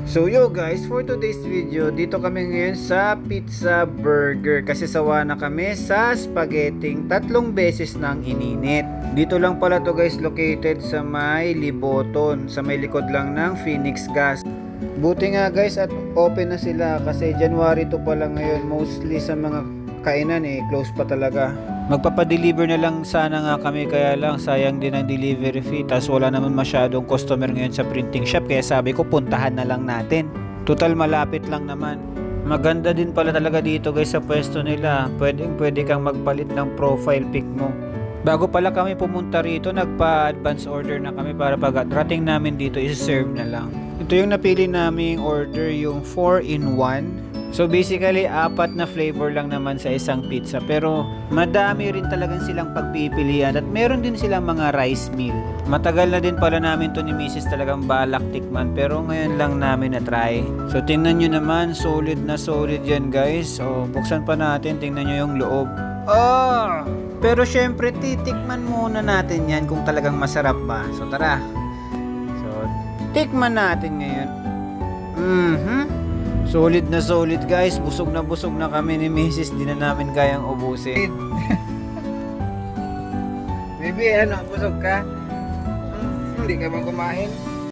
So yo guys, for today's video, dito kami ngayon sa Pizza Burger kasi sawa na kami sa spaghetting 3 beses nang ininit. Dito lang pala to guys, located sa may Liboton, sa may likod lang ng Phoenix Gas. Buti nga guys at open na sila kasi January 2 pa lang ngayon, mostly sa mga kainan close pa talaga. Magpapadeliver na lang sana nga kami, kaya lang sayang din ang delivery fee, tas wala naman masyadong customer ngayon sa printing shop, kaya sabi ko puntahan na lang natin. Total malapit lang naman. Maganda din pala talaga dito guys sa pwesto nila, pwede kang magpalit ng profile pic mo. Bago pala kami pumunta rito, nagpa-advance order na kami para pag rating namin dito is-serve na lang. Ito yung napili naming order, yung 4-in-1. So basically, 4 na flavor lang naman sa isang pizza, pero madami rin talagang silang pagpipilian at meron din silang mga rice meal. Matagal na din pala namin to ni Mrs. talagang balak tikman, pero ngayon lang namin na-try. So tingnan nyo naman, solid na solid yan guys. So buksan pa natin, tingnan nyo yung loob. Pero syempre titikman muna natin yan kung talagang masarap ba. So tara. So tikman natin ngayon. Solid na solid guys, busog na kami ni Mrs. Di na namin kayang ubusin. Baby, busog ka? Hindi ka bang kumain?